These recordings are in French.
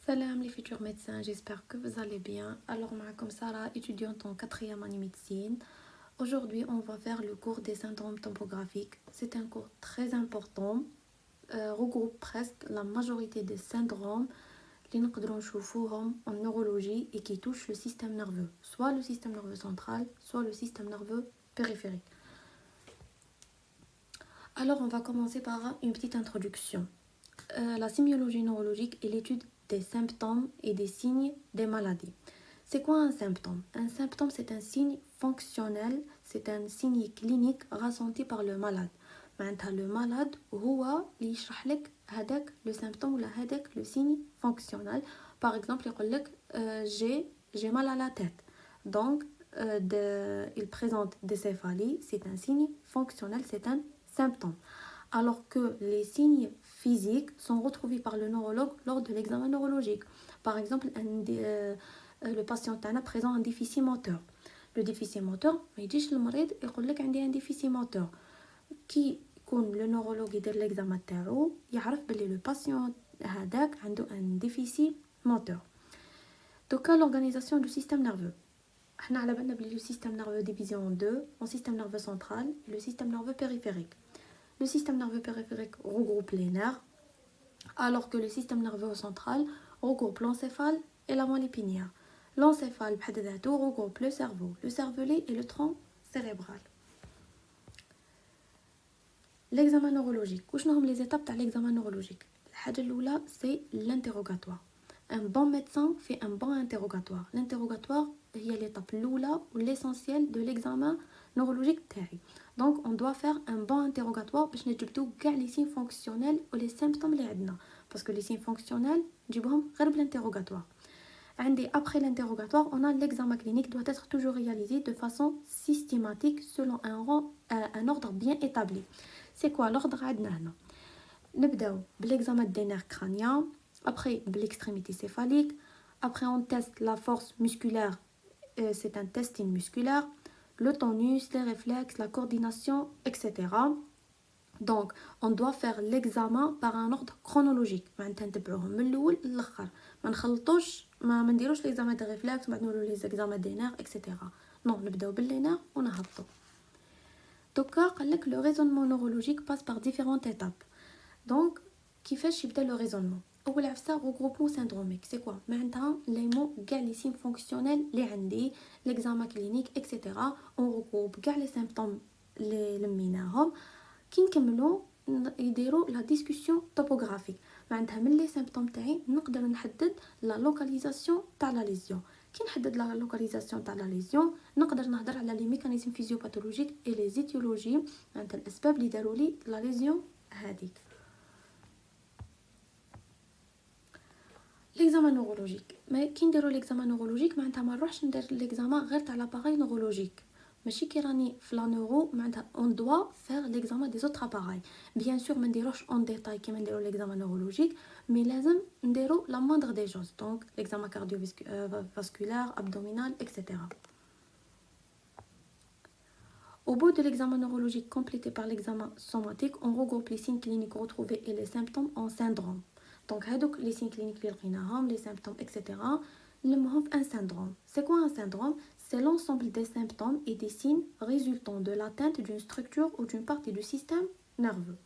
Salam les futurs médecins, j'espère que vous allez bien. Alors, comme Sarah, étudiante en 4e année médecine. Aujourd'hui, on va faire le cours des syndromes topographiques. C'est un cours très important, regroupe presque la majorité des syndromes qui نشوفوهم en neurologie et qui touchent le système nerveux, soit le système nerveux central, soit le système nerveux périphérique. Alors, on va commencer par une petite introduction. La sémiologie neurologique est l'étude des symptômes et des signes des maladies. C'est quoi un symptôme? Un symptôme, c'est un signe fonctionnel, c'est un signe clinique ressenti par le malade. Le malade هو اللي يشرح لك هذاك le symptôme ولا هذاك le signe fonctionnel. Par exemple, يقول لك j'ai mal à la tête. Donc, il présente des céphalies, c'est un signe fonctionnel, c'est un symptôme. Alors que les signes physiques sont retrouvés par le neurologue lors de l'examen neurologique. Par exemple, le patient a présent un déficit moteur. Le déficit moteur, ما يجيش المريض يقول لك عندي un déficit moteur. كي يكون le neurologue يدير l'examen تاعو يعرف باللي le patient هذاك عنده un déficit moteur. Donc, l'organisation du système nerveux. احنا على بالنا بلي le système nerveux divisé en deux, en système nerveux central et le système nerveux périphérique. Le système nerveux périphérique regroupe les nerfs, alors que le système nerveux central regroupe l'encéphale et la moelle épinière. L'encéphale بحد ذاته regroupe le cervelet et le tronc cérébral. L'examen neurologique. وشنو هم les étapes تاع l'examen neurologique؟ الحاجة الأولى c'est l'interrogatoire. Un bon médecin fait un bon interrogatoire. L'interrogatoire هي l'étape الأولى ou l'essentiel de l'examen neurologique تاعي. Donc, on doit faire un bon interrogatoire باش نجبدو كاع les signes fonctionnels ou les symptômes اللي عندنا. Parce que les signes fonctionnels, نجيبهم غير بالinterrogatoire. Après l'interrogatoire, on a l'examen clinique doit être toujours réalisé de façon systématique selon un ordre bien établi. C'est quoi l'ordre عندنا هنا؟ نبداو بالexamen des nerfs crâniens, après l'extrémité céphalique, après on teste la force musculaire, c'est un testing musculaire, le tonus, les réflexes, la coordination, etc. Donc, on doit faire l'examen par un ordre chronologique. نتبعوهم من الأول للآخر. ما نخلطوش ما نديروش l'examen des réflexes, ما نديرو les examens des nerfs, etc. Non, نبداو باللي nerfs ونهبطو. Donc, قال لك le raisonnement neurologique passe par différentes étapes. Donc, كيفاش يبدا le raisonnement؟ أول عفسة regroupement syndromique. C'est quoi؟ معناتها les mots كاع les signes fonctionnels اللي عندي, l'examen clinique, etc. On regroupe كاع les symptômes اللي لميناهم. كي نكملو يديروا لا ديسكوسيون توبوغرافيك. معناتها من لي سيمبتوم تاعي نقدر نحدد لا لوكاليزاسيون تاع لا ليزيون. كي نحدد لا لوكاليزاسيون تاع لا ليزيون نقدر نهضر على لي ميكانيزم فيزيوباثولوجيك اي لي زيتيولوجي, معناتها الاسباب اللي داروا لي لا ليزيون هذيك. ليكزامان نورولوجيك. ما كي نديروا ليكزامان نورولوجيك معناتها ما نروحش ندير ليكزامان غير تاع لاباري نورولوجيك. ماشي كي راني في لا نورو معناتها اون دوا فير ليكزامان دي زوتر اباراي. بيان سور ما نديروش اون ديتاي كيما نديروا ليكزامان نورولوجيك, مي لازم نديروا لا موندر دي جوز. دونك ليكزامان كارديو فاسكولار, ابدومينال, اكسيتيرا. Au bout de l'examen neurologique complété par l'examen somatique, on regroupe les signes cliniques retrouvés et les symptômes en syndrome. Donc, les signes cliniques, les symptômes, etc. Un syndrome. C'est quoi un syndrome? C'est l'ensemble des symptômes et des signes résultant de l'atteinte d'une structure ou d'une partie du système nerveux.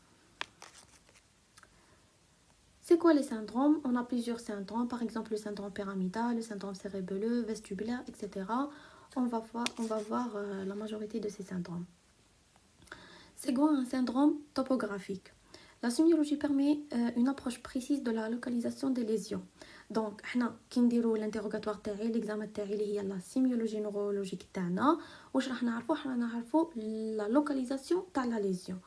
C'est quoi les syndromes? On a plusieurs syndromes, par exemple le syndrome pyramidal, le syndrome cérébelleux, vestibulaire, etc. On va voir la majorité de ces syndromes. C'est quoi un syndrome topographique? La sémiologie permet une approche précise de la localisation des lésions. Donc, كي نديرو l'interrogatoire تاعي, l'examen تاعي اللي هي la sémiologie neurologique تاعنا, واش راح نعرفو la localisation تاع la lésion.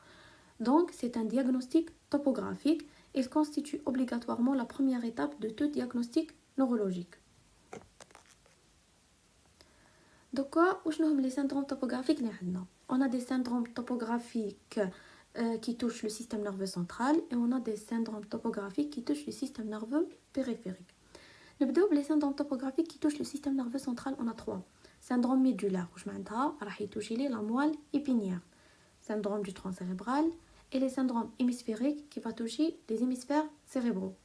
Donc, c'est un diagnostic topographique. Il constitue obligatoirement la première étape de tout diagnostic neurologique. Donc, وشنو هم les syndromes topographiques اللي عندنا؟ On a des syndromes topographiques qui touchent le système nerveux central et on a des syndromes topographiques qui touchent le système nerveux périphérique. نبداو بلي syndromes topographiques qui touchent le système nerveux central. On a 3 syndrome médulaire واش معناتها راح يتوشي لي la moelle épinière, syndrome du tronc cérébral et les syndromes hémisphériques qui va toucher les hémisphères cérébraux.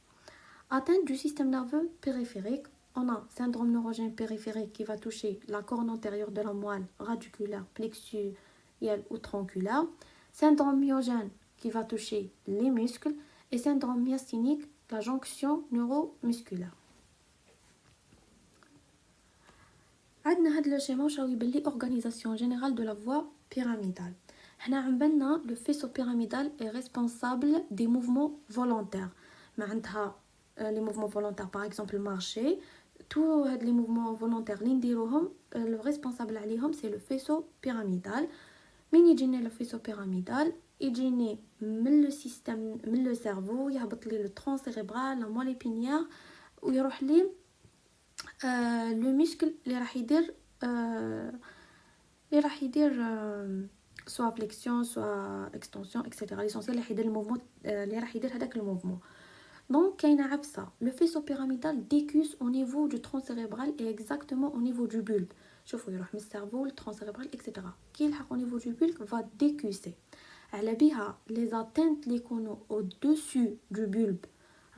Atteinte du système nerveux périphérique, on a syndrome neurogène périphérique qui va toucher la corne antérieure de la moelle radiculaire, plexuelle ou tronculaire, syndrome myogène qui va toucher les muscles et syndrome myasthénique, la jonction neuromusculaire. عندنا هاد لو شيما واش راهو يبان لي اورغانيزاسيون جينيرال دو لا فوا بيراميدال. حنا عم بالنا لو فيسو بيراميدال est responsable des mouvements volontaires. معناتها les mouvements volontaires par exemple marcher, tous هاد les mouvements volontaires اللي نديروهم le responsable عليهم c'est le faisceau pyramidal. من يجيني لو فيسو بيراميدال يجيني من لو سيستم من لو سيرفو يهبط لي لو ترون سيريبرال لا مول ابينيير ويروح لي لو ميسكل اللي راح يدير سوا فليكسيون سوا اكستنسيون اكسيتيرا ليسونسيال اللي يدير الموفمون اللي راح يدير هذاك الموفمون. دونك كاينه عفسه لو فيسو بيراميدال ديكوس au niveau du tronc cérébral et exactement au niveau du bulbe. شوفوا يروح من السيرفو للترون سيريبرال اكسيتيرا كي يلحق au niveau du bulbe va décusser. على بها les atteintes اللي يكونوا au-dessus du bulbe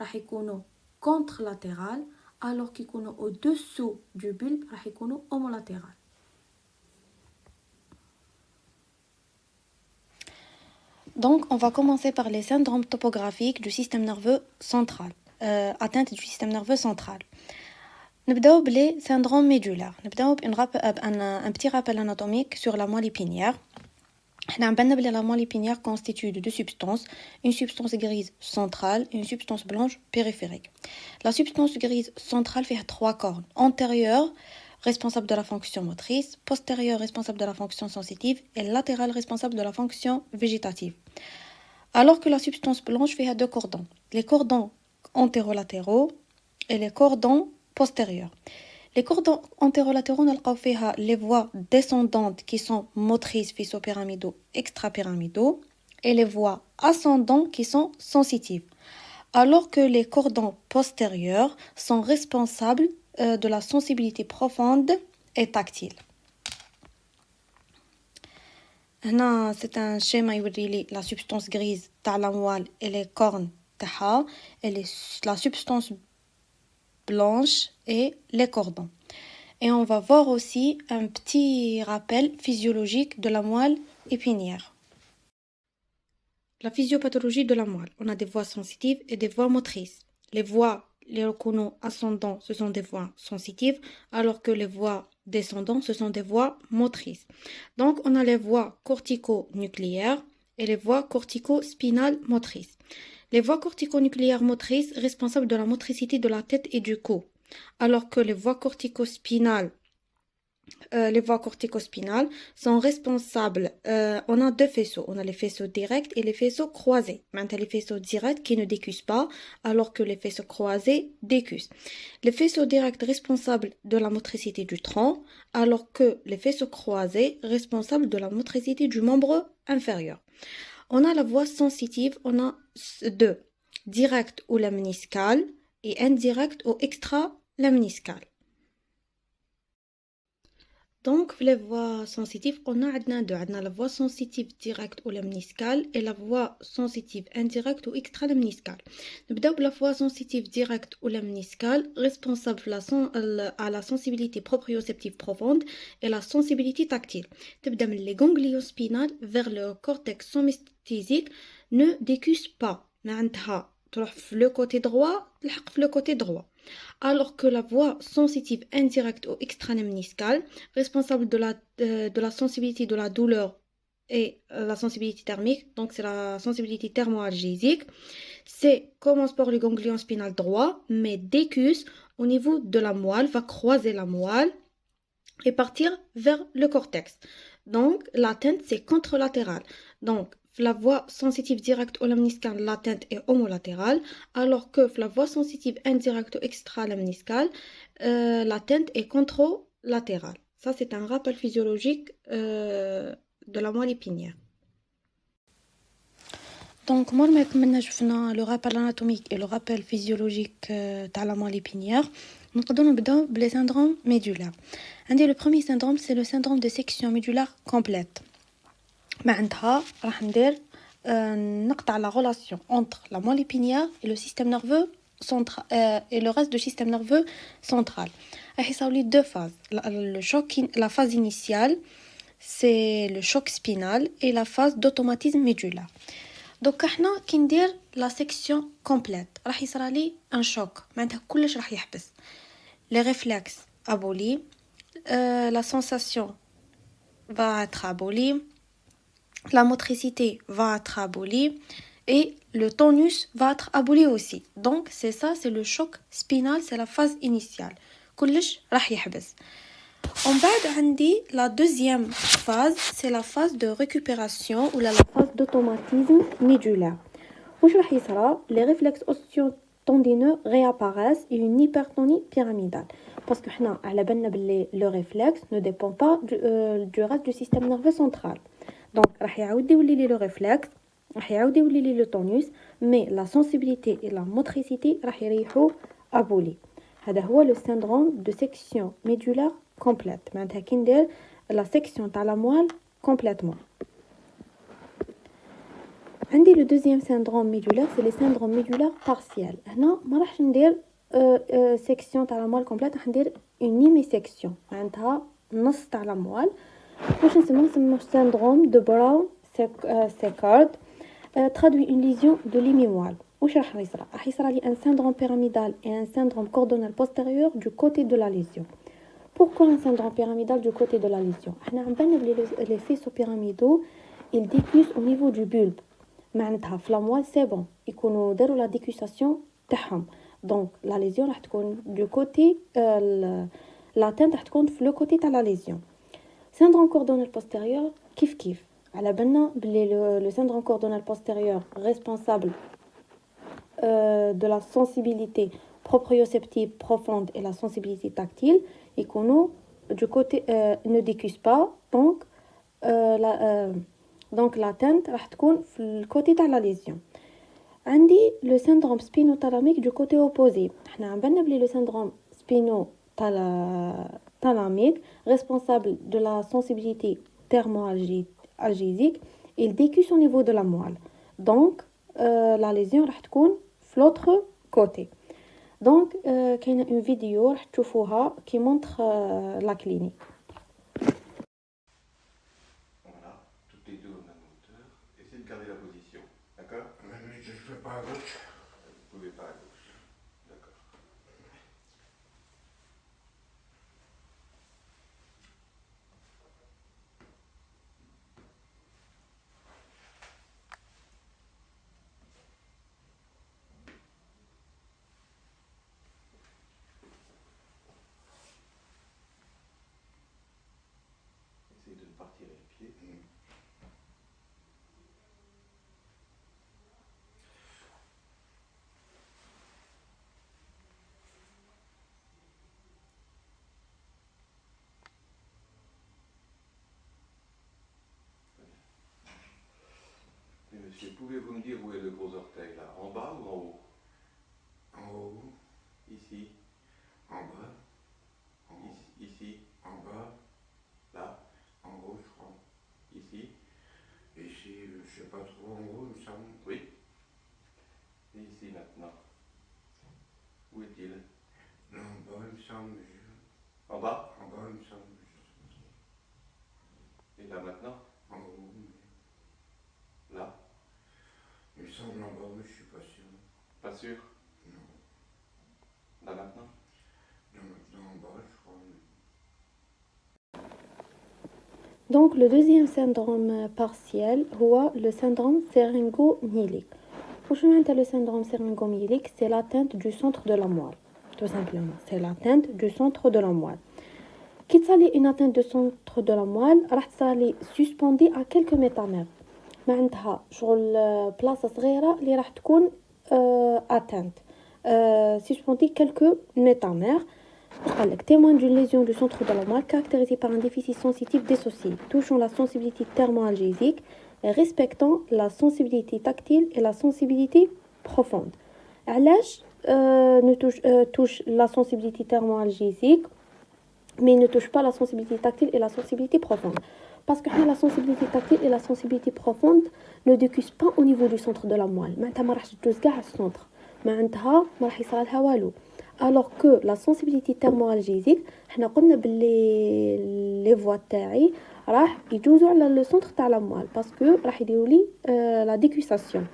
راح يكونوا contralatéral alors qu'ils sont au-dessous du bulbe راح يكونوا homolatéral. Donc on va commencer par les syndromes topographiques du système nerveux central. Atteinte du système nerveux central. نبداو بلي syndrome médulaire. نبداو un petit rappel anatomique sur la moelle épinière. حنا عم بالنا بلي la moelle épinière constitue de deux substances, une substance grise centrale et une substance blanche périphérique. La substance grise centrale fait 3 cornes, antérieure responsable de la fonction motrice, postérieure responsable de la fonction sensitive et latérale responsable de la fonction végétative. Alors que la substance blanche fait 2 cordons, les cordons antérolatéraux et les cordons postérieurs. Les cordons antérolatéraux نلقاو فيها les voies descendantes qui sont motrices faisceau-pyramidaux extrapyramidaux et les voies ascendantes qui sont sensitives. Alors que les cordons postérieurs sont responsables de la sensibilité profonde et tactile. هنا c'est un schéma يوري لي la substance grise تاع la moelle et les cornes تاعها et la substance blanche et les cordons. Et on va voir aussi un petit rappel physiologique de la moelle épinière. La physiopathologie de la moelle. On a des voies sensitives et des voies motrices. Les voies, les canaux ascendants, ce sont des voies sensitives, alors que les voies descendantes, ce sont des voies motrices. Donc, on a les voies cortico-nucléaires et les voies cortico-spinales motrices. Les voies cortico-nucléaires motrices responsables de la motricité de la tête et du cou, alors que les voies corticospinales sont responsables. On a 2 faisceaux. On a les faisceaux directs et les faisceaux croisés. Maintenant, les faisceaux directs qui ne décussent pas, alors que les faisceaux croisés décussent. Les faisceaux directs responsables de la motricité du tronc, alors que les faisceaux croisés responsables de la motricité du membre inférieur. On a la voie sensitive, on a 2, direct ou lamniscale et indirect ou extra-lamniscale. Donc, les voies sensitives, on a 2. On a la voie sensitive directe ou lamniscale et la voie sensitive indirecte ou extra-lamniscale. نبداو بلا voie sensitive directe ou lamniscale responsable à la sensibilité proprioceptive profonde et la sensibilité tactile. تبدا من les ganglions spinales vers le cortex somesthésique ne décusse pas. معناتها تروح في le côté droit تلحق في le côté droit. Alors que la voie sensitive indirecte ou extralamniscale, responsable de la sensibilité de la douleur et la sensibilité thermique, donc c'est la sensibilité thermoalgésique, c'est commence par le ganglion spinal droit, mais décusse au niveau de la moelle, va croiser la moelle et partir vers le cortex. Donc l'atteinte c'est contralatérale. Donc la voie sensitive directe ou lamniscale, l'atteinte est homolatérale, alors que la voie sensitive indirecte ou extralamniscale, l'atteinte est contralatérale. Ça, c'est un rappel physiologique de la moelle épinière. دونك مور ما كملنا شفنا لو رابيل اناتوميك اي لو رابيل فيزيولوجيك تاع لا moelle épinière نقدروا نبداو بلي syndromes médulaires. عندي لو بروميير syndrome c'est le syndrome de section médulaire complète. معناتها راح ندير نقطع la relation entre la moelle épinière et le système nerveux central et le reste du système nerveux central. راح يصاولي deux phases. Le choc, la phase initiale c'est le choc spinal et la phase d'automatisme médulaire. دوك احنا كي ندير لا سيكسيون كومبليت راح يصرالي ان شوك معناتها كلش راح يحبس لي ريفلكس ابولي la sensation va être abolie, la motricité va être abolie et le tonus va être aboli aussi. Donc c'est ça, c'est le choc spinal, c'est la phase initiale. كلش راح يحبس. En بعد عندي la deuxième phase, c'est la phase de récupération ou la phase d'automatisme médulaire. واش راح يصرى les réflexes osseo-tendineux réapparaissent et une hypertonie pyramidale. Parce que حنا على بالنا باللي le réflexe ne dépend pas du reste du système nerveux central. Donc راح يعاود يولي لي le réflexe, راح يعاود يولي لي le tonus, mais la sensibilité et la motricité راح يريحوا aboli. هذا هو le syndrome de section médulaire complète. معناتها كي ندير la section تاع la moelle complètement. عندي le deuxième syndrome médulaire, c'est le syndrome médulaire partiel. هنا ما راحش ندير section تاع la moelle complète, راح ندير une hémisection معناتها نص تاع la moelle. واش نسموه syndrome de Brown-Séquard, traduit une lésion de l'hémimoelle. واش راح يصرى؟ راح يصرى لي un syndrome pyramidal et un syndrome cordonal postérieur du côté de la lésion. Pourquoi un syndrome pyramidal du côté de la lésion? احنا عم بالنا بلي les faisceaux pyramidaux ils décussent au niveau du bulbe. معناتها في لاموال سي بون يكونوا داروا لا ديكوساسيون تاعهم. دونك لا ليزيون راح تكون دو كوتي لاتين راح تكون في لو كوتي تاع لا ليزيون. syndrome cordonal postérieur كيف على بالنا بلي le syndrome cordonal postérieur responsable de la sensibilité proprioceptive profonde et la sensibilité tactile يكونوا du côté ne décussent pas donc l'atteinte راح تكون في الكوتي تاع لا ليزيون. عندي le syndrome spinothalamique du côté opposé. احنا عم بالنا بلي le syndrome spinothalamique responsable de la sensibilité thermoalgésique il décusse au niveau de la moelle. Donc la lésion راح تكون في l'autre côté. Donc كاينه une vidéo راح تشوفوها qui montre la clinique. Garder la position, d'accord? Mais je ne fais pas à gauche. Vous ne pouvez pas à gauche, d'accord. Essayez de ne pas tirer les pieds. Monsieur, pouvez-vous me dire où est le gros orteil là? En bas ou en haut? En haut. Ici. En bas. Ici. En bas. Là. En haut, je crois. Ici. Ici, je ne sais pas trop, en haut, il me semble. Oui. Et ici maintenant. Où est-il? Non, en bas, il me semble. En bas? En bas, il me semble. Et là maintenant? En haut. Là? Il me semble en bas, mais je ne suis pas sûr. Pas sûr? Non. Là maintenant? Non, maintenant en bas, je crois. Donc le deuxième syndrome partiel هو le syndrome syringomyélique. وشنو معناتها le syndrome syringomyélique? C'est l'atteinte du centre de la moelle. Tout simplement, c'est l'atteinte du centre de la moelle. كي تصالي une atteinte du centre de la moelle راح تصالي suspendue à quelques métamères. معناتها شغل بلاصه صغيره اللي راح تكون atteinte suspendue quelques métamères. قال لك témoigne d'une lésion du centre de la moelle caractérisée par un déficit sensitif dissocié touchant la sensibilité thermoalgésique, respectant la sensibilité tactile et la sensibilité profonde. علاش touche la sensibilité thermoalgésique mais ne touche pas la sensibilité tactile et la sensibilité profonde. Parce que la sensibilité tactile et la sensibilité profonde ne décusent pas au niveau du centre de la moelle. معناتها ما راحش تدوز كاع على السنتر. معناتها ما راح يصرالها والو. Alors que la sensibilité thermoalgésique, حنا قلنا باللي les voies تاعي راح يجوزوا على le centre تاع la moelle parce que راح يديروا لي la décussation.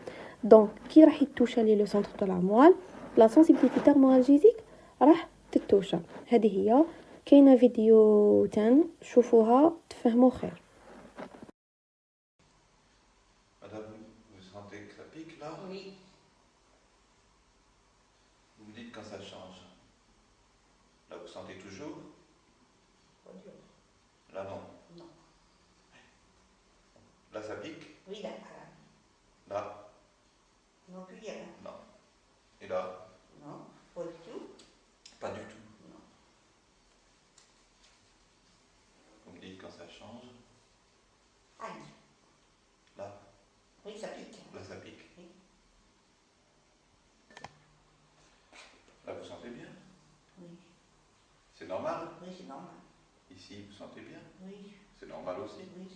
Donc كي راح يتوشى لي le centre de la moelle, la sensibilité thermoalgésique راح تتوشى. هذه هي. كاينه فيديو تاني شوفوها تفهموا خير. Madame, vous sentez que ça pique là? Oui. Vous me dites quand ça change. Là, vous sentez toujours? Pas dur. Là, non. Non. Là, ça pique? Oui, là. Là? Non, plus rien. Non. Et là? Non, pas du tout. Pas du tout. Non. Vous me dites quand ça change. Aïe. Là? Oui, ça pique. Là, ça pique. Oui. Là, vous sentez bien? Oui. C'est normal? Oui, c'est normal. Ici, vous sentez bien? Oui. C'est normal aussi? Oui.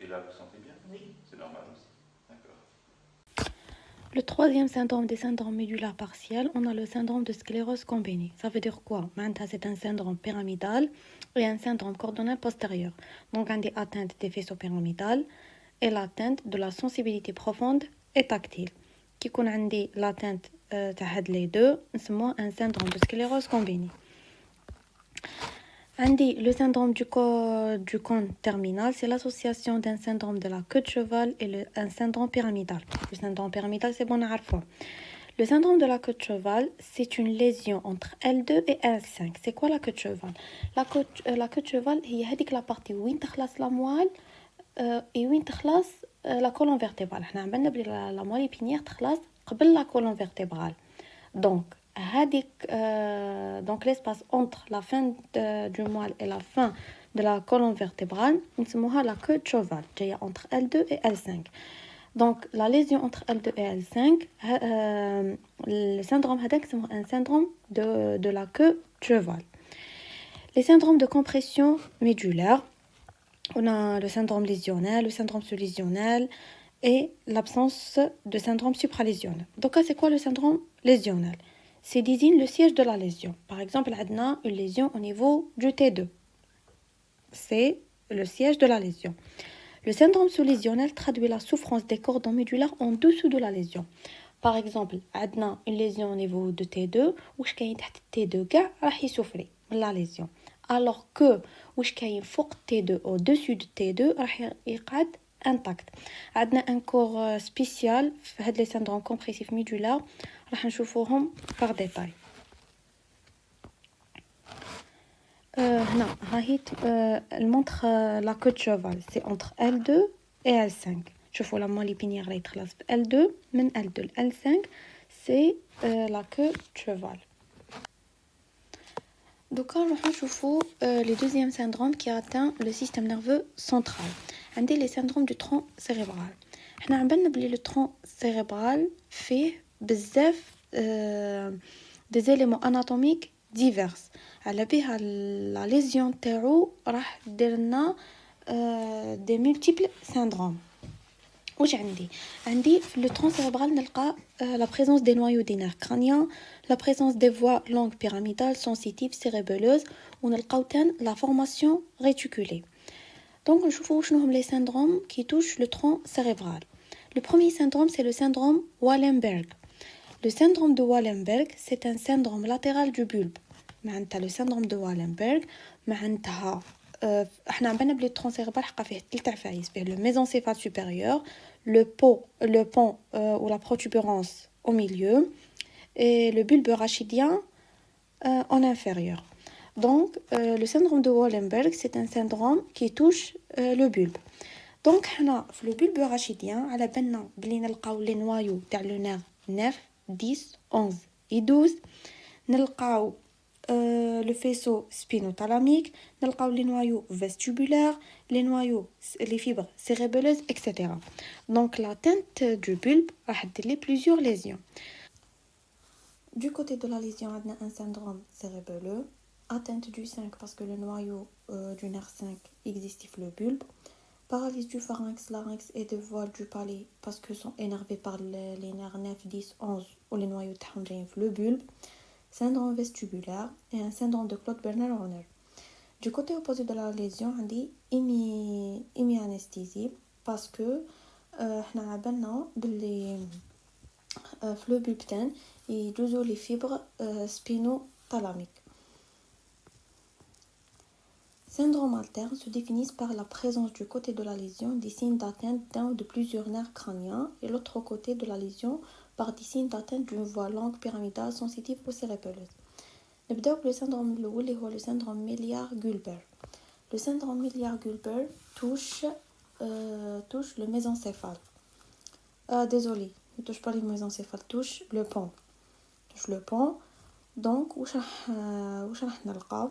Et là, vous sentez bien? Oui. C'est normal aussi. D'accord. Le troisième syndrome des syndromes médulaires partiels, on a le syndrome de sclérose combinée. Ça veut dire quoi? C'est un syndrome pyramidal et un syndrome cordonnel postérieur. Donc, on a des atteintes des faisceaux pyramidales et l'atteinte de la sensibilité profonde et tactile. Qui qu'on a l'atteinte de les deux, c'est un syndrome de sclérose combinée. Le syndrome du cône terminal, c'est l'association d'un syndrome de la queue de cheval et un syndrome pyramidal. Le syndrome pyramidal, c'est bon à voir. Le syndrome de la queue de cheval, c'est une lésion entre L2 et L5. C'est quoi la queue de cheval? La queue de cheval, c'est la partie où تخلص la moelle et où تخلص la colonne vertébrale. احنا عملنا بلي la moelle épinière تخلص قبل la colonne vertébrale. Donc donc l'espace entre la fin du moelle et la fin de la colonne vertébrale, on s'appelle la queue de cheval, qui entre L2 et L5. Donc la lésion entre L2 et L5, le syndrome c'est un syndrome de la queue de cheval. Les syndromes de compression médulaire, on a le syndrome lésionnel, le syndrome sous-lésionnel et l'absence de syndrome supralésionnel. Donc c'est quoi le syndrome lésionnel? C'est désigne le siège de la lésion. Par exemple, on a une lésion au niveau du T2. C'est le siège de la lésion. Le syndrome sous-lésionnel traduit la souffrance des cordons médulaires en dessous de la lésion. Par exemple, on a une lésion au niveau de T2, où je suis T2 راح يسوفري من la lésion. Alors que où je suis فوق T2 au-dessus de T2 راح يقعد intact. عندنا un corps spécial في هاد les syndromes compressifs médulaires راح نشوفوهم par détail. هنا هاهي المونtre la queue de cheval, c'est entre L2 et L5. شوفوا la moelle épinière راهي تخلص في L2 من L2 ل L5, c'est la queue de cheval. Donc نروحو نشوفوا le deuxième syndrome qui atteint le système nerveux central. عندي les syndromes du tronc cérébral. حنا عملنا بلي le tronc cérébral فيه بزاف des éléments anatomiques divers. على بها la lésion تاعو راح دير لنا des multiples syndromes. واش عندي في le tronc cérébral نلقى la présence des noyaux des nerfs crâniens, la présence des voies longues pyramidales sensitives cérébelleuses ونلقاو تان la formation réticulée. Donc نشوفوا شنو هم les syndromes qui touchent le tronc cérébral. Le premier syndrome, c'est le syndrome Wallenberg. Le syndrome de Wallenberg, c'est un syndrome latéral du bulbe. Le syndrome de Wallenberg, احنا عندنا بلي الترون سيربرال حقا فيه 3 عفايس، فيه le mésencéphale supérieur, le pont ou la protubérance au milieu et le bulbe rachidien en inférieur. Donc le syndrome de Wallenberg, c'est un syndrome qui touche le bulbe. Donc حنا في le bulbe rachidien على بالنا بلي نلقاو les noyaux تاع le nerf 9 10 11 et 12 نلقاو le faisceau spinothalamique, نلقاو les noyaux vestibulaires, les noyaux, les fibres cérébelleuses, etc. Donc l'atteinte du bulbe a plusieurs lésions. Du côté de la lésion, on a un syndrome cérébelleux, atteinte du 5 parce que le noyau du nerf 5 existe le bulbe, paralysie du pharynx, larynx et des voiles du palais parce que sont énervés par les nerfs 9, 10, 11 ou les noyaux de le bulbe, syndrome vestibulaire et un syndrome de Claude Bernard-Horner. Du côté opposé de la lésion, on dit hémianesthésie parce que on a بالنا باللي في le bulbe يجوزوا les fibres spinothalamiques. Syndrome alterne se définissent par la présence du côté de la lésion des signes d'atteinte d'un ou de plusieurs nerfs crâniens et l'autre côté de la lésion par des signes d'atteinte d'une voie longue pyramidale sensitive ou cérébelleuse. نبداو le syndrome الأول اللي هو le syndrome Méliard-Guilbert. Le syndrome Méliard-Guilbert touche le mésencéphale. Désolé, ne touche pas le mésencéphale, touche le pont. Donc واش راح نلقاو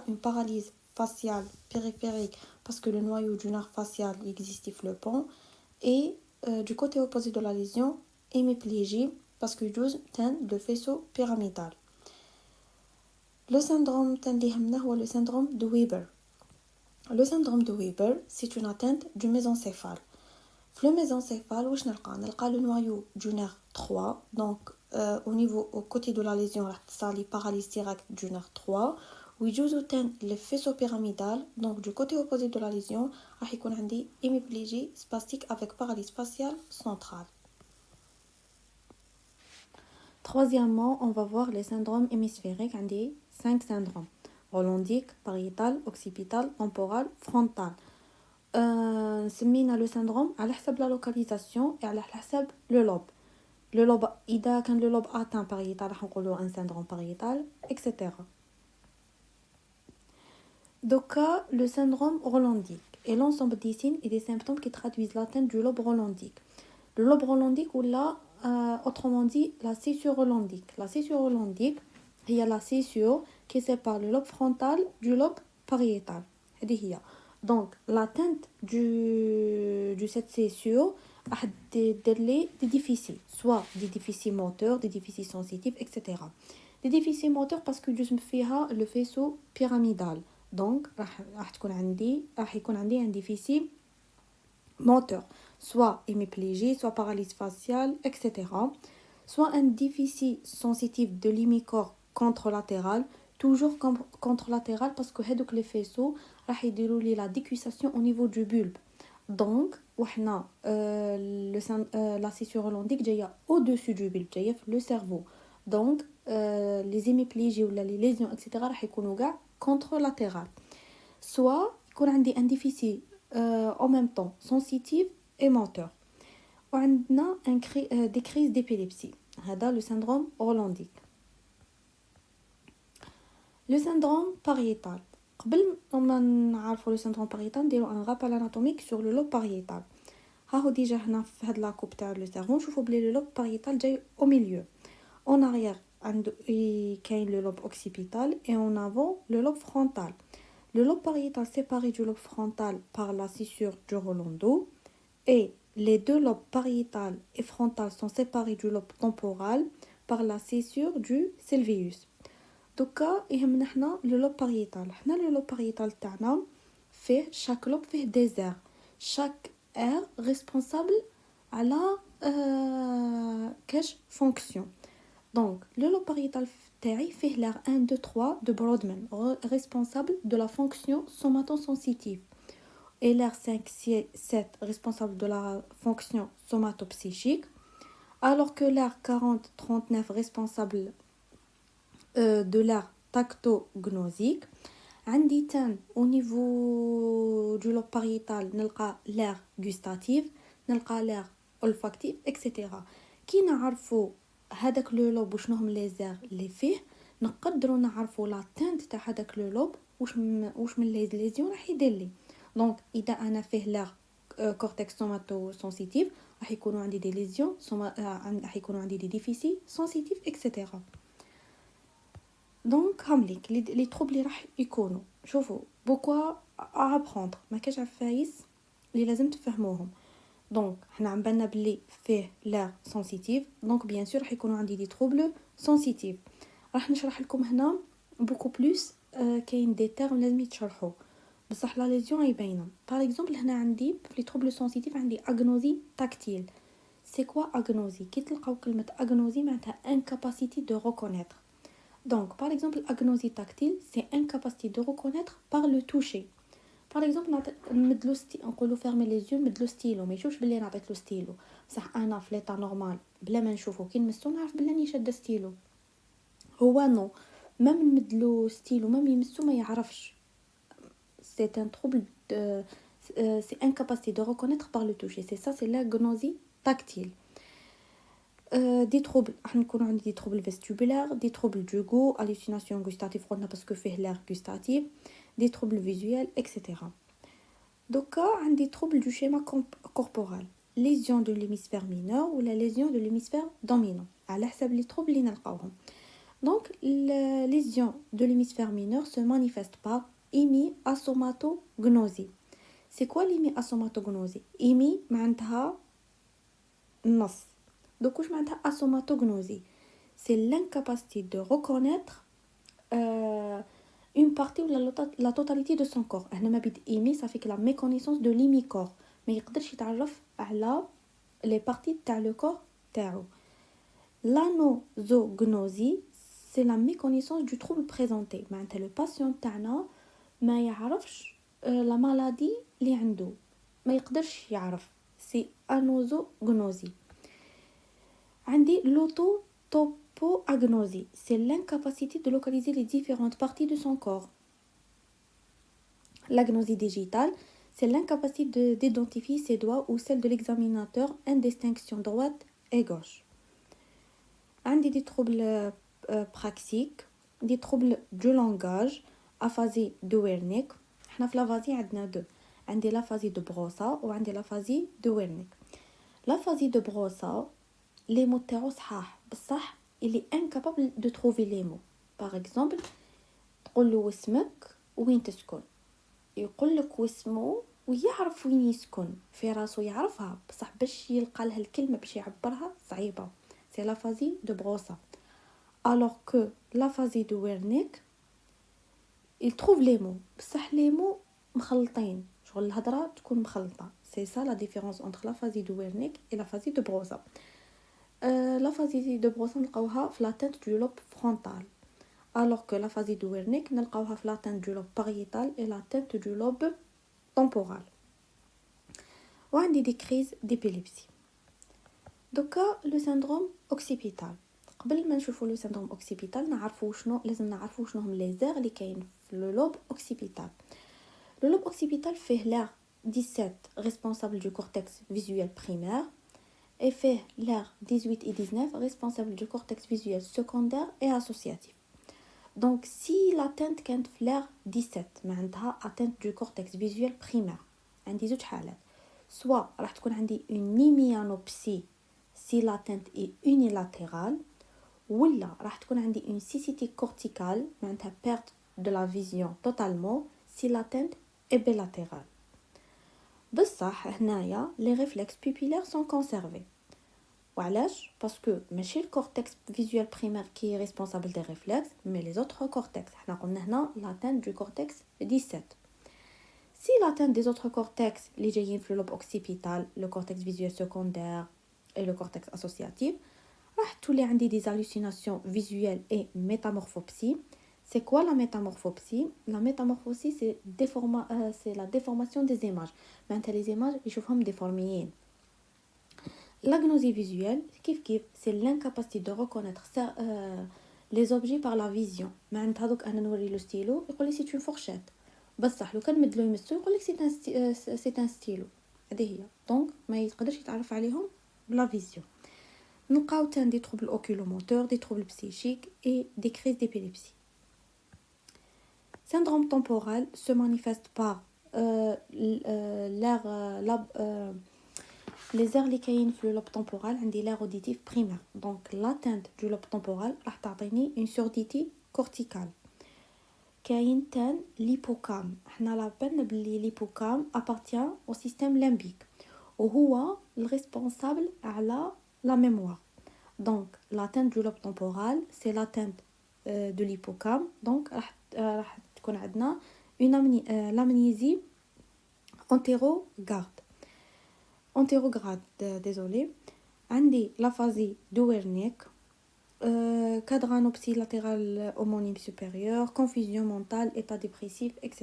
une paralysie faciale périphérique parce que le noyau du nerf facial existe le pont et du côté opposé de la lésion hémiplégie parce que يجوز le faisceau pyramidal. Le syndrome le syndrome de Weber. Le syndrome de Weber, c'est une atteinte du mésencéphale. Le mésencéphale, واش نلقى le noyau du nerf 3, donc au côté de la lésion, ça les paralysie directe du nerf 3, où il le faisceau pyramidal, donc du côté opposé de la lésion, il y a une hémiplégie spastique avec paralysie faciale centrale. Troisièmement, on va voir les syndromes hémisphériques, on dit 5 syndromes: rolandique, pariétal, occipital, temporal, frontal. سمينا le syndrome على حسب la localisation et على حسب le lobe. Le lobe, إذا كان le lobe atteint pariétal راح نقولوا un syndrome pariétal, etc. Donc le syndrome rolandique est l'ensemble des signes et des symptômes qui traduisent l'atteinte du lobe rolandique. Le lobe rolandique ou là, autrement dit, la césure rolandique. La césure rolandique, il y a la césure qui sépare le lobe frontal du lobe pariétal. Donc l'atteinte de cette césure a des déficits, soit des déficits moteurs, des déficits sensitifs, etc. Des déficits moteurs parce que جزء فيها le faisceau pyramidal. Donc راح يكون عندي un déficit moteur, soit hémiplégie, soit paralysie faciale, etc. Soit un déficit sensitif de l'hémicorps contralatéral, toujours contralatéral parce que les faisceaux راح يديروا لي la décussation au niveau du bulbe. Donc وحنا la césure rolandique جايه au-dessus du bulbe, جايه في le cerveau. Donc les hémiplégies ou les lésions, etc. راح يكونوا كاع contralatéral. Soit يكون عندي un déficit en même temps sensitif et moteur. وعندنا des crises d'épilepsie. هذا le syndrome rolandique. Le syndrome pariétal. قبل ما نعرفوا le syndrome pariétal نديروا un rappel anatomique sur le lobe pariétal. ها هو ديجا هنا في هاد لا كوب تاع لو سيرفو نشوفوا بلي le lobe pariétal جاي au milieu. En arrière كاين le lobe occipital et en avant le lobe frontal. Le lobe pariétal séparé du lobe frontal par la scissure du Rolando et les deux lobes pariétal et frontal sont séparés du lobe temporal par la scissure du Sylvius. Donc يهمنا حنا le lobe pariétal. حنا le lobe pariétal تاعنا فيه chaque lobe فيه des aires. Chaque aire responsable على كاش fonction. Donc le lobe pariétal تاعي فيه l'aire 1, 2, 3 de Brodmann, responsable de la fonction somatosensitive. Et l'aire 5, 6, 7 responsable de la fonction somatopsychique, alors que l'aire 40, 39 responsable de l'aire tactognosique. عندي au niveau du lobe pariétal نلقى l'aire gustative, نلقى l'aire olfactive, etc. كي نعرفوا هذاك لو لوب وشنو هم لي زير اللي فيه نقدروا نعرفوا لا تانت تاع هذاك لو لوب واش من لي ليزيون راح يدير لي. دونك اذا انا فيه لا كورتكس سوماتو سنسيتيف راح يكونوا عندي دي ليزيون راح يكونوا عندي دي ديفيسي سنسيتيف اكسيتيرا. دونك هامليك لي تروبل اللي راح يكونوا شوفوا بوكوا ابروندر ما كاش عفايس اللي لازم تفهموهم. دونك حنا عم بالنا بلي فيه لا سنسيتيف دونك بيان سور راح يكونوا عندي دي تروبل سنسيتيف. راح نشرح لكم هنا بوكو بلوس كاين دي تيرم لازم يتشرحوا بصح لا ليزيون اي باينه. باغ اكزومبل هنا عندي في لي تروبل سنسيتيف عندي اغنوزي تاكتيل. سي كوا اغنوزي؟ كي تلقاو كلمه اغنوزي معناتها incapacité de reconnaître. Donc, par exemple, agnosie tactile, c'est incapacité de reconnaître par le toucher. Par exemple, نقولوا fermer les yeux نمد له ستيلو ما يشوفش بلي انا عطيت له ستيلو بصح انا في ليطا نورمال بلا ما نشوفو كي نمسو نعرف بلي راني شاده ستيلو. هو نو ما نمد له ستيلو ما يمسو ما يعرفش. C'est un trouble c'est incapacité de reconnaître par le toucher. C'est ça, c'est l'agnosie tactile. دي تروبل راح نكون عندي دي تروبل فيستيبولار دي تروبل دو غو hallucination gustative قلنا باسكو فيه لير غوستاتيف دي تروبل فيزوال اكسيتيرا. دوكا عندي تروبل دو شيما كوربورال ليزيون دو ليميسفير مينور ولا ليزيون دو ليميسفير دومينون على حسب لي تروبل اللي نلقاوهم. دونك ليزيون دو ليميسفير مينور se manifeste par hémiasomatognose. C'est quoi l'hémiasomatognose? hémi معناتها نص. Donc, je m'appelle asomatognose. C'est l'incapacité de reconnaître une partie ou la totalité de son corps. هنا بيد إيمي ça fait que la méconnaissance de l'hémicorps. ما يقدرش يتعرف على les parties تاع le corps تاعو. L'anosognosie, c'est la méconnaissance du trouble présenté. معناتها le patient تاعنا ما يعرفش la maladie اللي عنده. ما يقدرش يعرف. C'est anosognosie. عندي l'autotopoagnosie, c'est l'incapacité de localiser les différentes parties de son corps. L'agnosie digitale, c'est l'incapacité d'identifier ses doigts ou celle de l'examinateur en distinction droite et gauche. عندي des troubles praxiques, des troubles du langage, aphasie de Wernicke. احنا في l'aphasie عندنا deux. عندي l'aphasie de Brossa وعندي l'aphasie de Wernicke. L'aphasie de Brossa les mots تاعو صحاح بصح il est incapable de trouver les mots. par exemple تقول له اسمك وين تسكن يقول لك واسمه ويعرف وين يسكن في راسه يعرفها بصح باش يلقى لها الكلمه باش يعبرها صعيبه. c'est l'aphasie de Brossa. alors que l'aphasie de Wernicke il trouve les mots بصح les mots مخلطين شغل الهضره تكون مخلطه. c'est ça la différence entre l'aphasie de Wernicke et l'aphasie de Brossa. l'aphasie de Brossa نلقاوها في l'atteinte du lobe frontal alors que l'aphasie de Wernicke نلقاوها في l'atteinte du lobe pariétal et l'atteinte du lobe temporal. وعندي des crises d'épilepsie. دوكا le syndrome occipital. قبل ما نشوفوا le syndrome occipital نعرفوا شنو لازم نعرفوا شنو هم les aires اللي كاين في le lobe occipital. le lobe occipital fait l'aire 17 responsable du cortex visuel primaire et fait l'aire 18 et 19 responsable du cortex visuel secondaire et associatif. Donc si l'atteinte كانت في l'aire 17 معناتها atteinte du cortex visuel primaire عندي زوج حالات soit راح تكون عندي une hémianopsie si l'atteinte est unilatérale ولا راح تكون عندي une cécité corticale معناتها perte de la vision totalement si l'atteinte est bilatérale. بصح هنايا les réflexes pupillaires sont conservés. وعلاش؟ parce que ماشي le cortex visuel primaire qui est responsable des réflexes mais les autres cortex. حنا قلنا هنا l'atteinte du cortex 17. si l'atteinte des autres cortex اللي جايين في le lobe occipital le cortex visuel secondaire et le cortex associatif راح تولي عندي des hallucinations visuelles et métamorphopsie. C'est quoi la métamorphopsie? La métamorphopsie c'est la déformation des images. معناتها les images يشوفهم déformées. L'agnosie visuelle c'est l'incapacité de reconnaître les objets par la vision. معناتها دوك انا نوري له ستيلو يقول لي c'est une fourchette بصح لو كان مدلو يمسو يقول لك c'est un stylo. هذه هي دونك ما يقدرش يتعرف عليهم بلا فيزيون. نلقاو تان دي troubles oculomoteurs, des troubles psychiques et des crises d'épilepsie. Syndrome temporal se manifeste par les aires اللي كاين في le lobe temporal عندي l'aire auditive primaire. Donc l'atteinte du lobe temporal راح تعطيني une surdité corticale. كاين تان l'hippocampe. احنا لابن بلي l'hippocampe appartient au système limbique وهو الريسبونسابل على la mémoire. Donc l'atteinte du lobe temporal c'est l'atteinte de l'hippocampe. Donc راح تكون عندنا une l'amnésie antérograde désolé. عندي l'aphasie de Wernicke, cadranopsie latérale homonyme supérieure, confusion mentale, état dépressif, etc.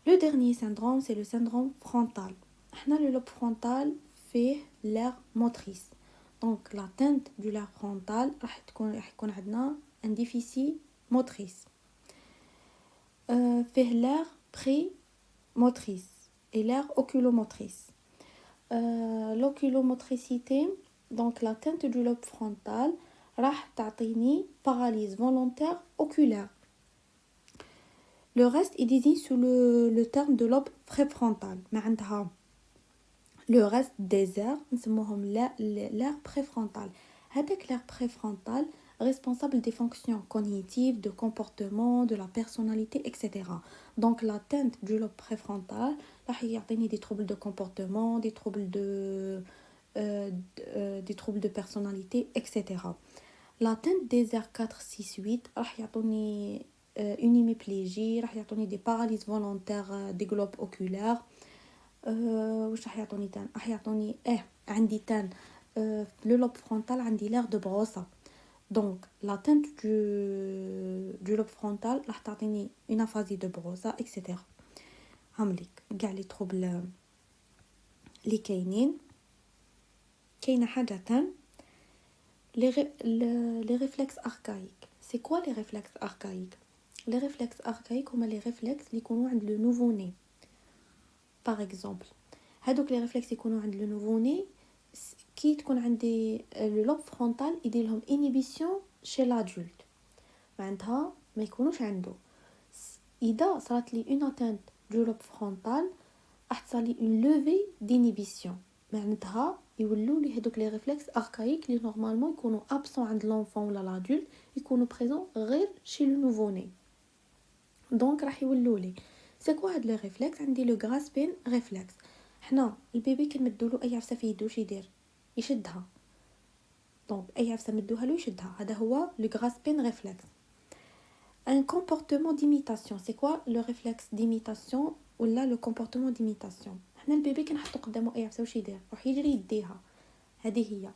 Le dernier syndrome, c'est le syndrome frontal. Le lobe frontal fait l'aire motrice. Donc, l'atteinte du l'aire frontal, يكون عندنا un déficit motrice. Fait l'aire prémotrice et l'aire oculomotrice. L'oculomotricité, donc l'atteinte du lobe frontal, راح تعطيني paralysie volontaire oculaire. Le reste est désigné sous le terme de lobe préfrontal. معناتها le reste des aires نسموهم l'aire préfrontale. هذاك l'aire préfrontale responsable des fonctions cognitives, de comportement, de la personnalité, etc. Donc l'atteinte du lobe préfrontal راح يعطيني des troubles de comportement, des troubles de personnalité, etc. L'atteinte des aires 4, 6, 8 راح يعطوني une hémiplégie, راح يعطوني des paralyses volontaires des globes oculaires. واش راح يعطوني تان؟ راح يعطوني عندي تان le lobe frontal عندي l'aire de Broca. Donc l'atteinte du lobe frontal راح تعطيني une aphasie de Broca, etc. همليك كاع لي troubles اللي كاينه حاجه تان les réflexes archaïques. C'est quoi les réflexes archaïques? Les réflexes archaïques هما les réflexes اللي يكونوا عند le nouveau-né. Par exemple, هادوك les réflexes يكونوا عند le nouveau-né كي تكون عندي le lobe frontal يدير لهم inhibition chez l'adulte. معناتها ما يكونوش عنده. إذا صارت لي une atteinte du lobe frontal راح تصير une levée d'inhibition. معناتها يولوا لي هذوك لي ريفلكس اركايك اللي نورمالمون يكونوا ابسون عند لونفون ولا لادولت يكونوا بريزون غير شي لو نوفو ني. دونك راح يولوا لي سي كوا هاد لي ريفلكس. عندي لو غراسبين ريفلكس. حنا البيبي كنمدوا له اي عفسه في يدو واش يدير؟ يشدها. دونك اي عفسه مدوها له يشدها. هذا هو لو غراسبين ريفلكس. ان كومبورتمون ديميتاسيون. سي كوا لو ريفلكس ديميتاسيون ولا لو كومبورتمون ديميتاسيون؟ حنا البيبي كنحطو قدامه اي عفسه واش يدير؟ راح يجري يديها. هذه هي.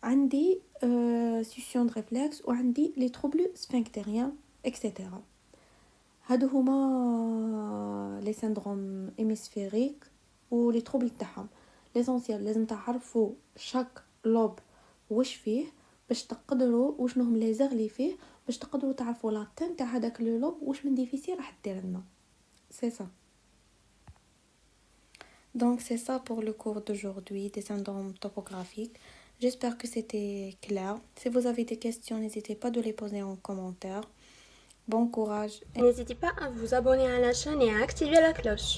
عندي سيسيون د ريفلكس وعندي لي تروبل سفنكتيريان اكسيتيرا. هادو هما لي سيندروم هيميسفيريك و لي تروبل تاعهم. ليسونسيال لازم تعرفوا شاك لوب واش فيه باش تقدروا وشنو هم لي زير لي فيه باش تقدروا تعرفوا لا تان تاع هذاك لو لوب واش من ديفيسيل راح دير لنا. سي سا. Donc c'est ça pour le cours d'aujourd'hui des syndromes topographiques. J'espère que c'était clair. Si vous avez des questions, n'hésitez pas de les poser en commentaire. Bon courage. N'hésitez pas à vous abonner à la chaîne et à activer la cloche.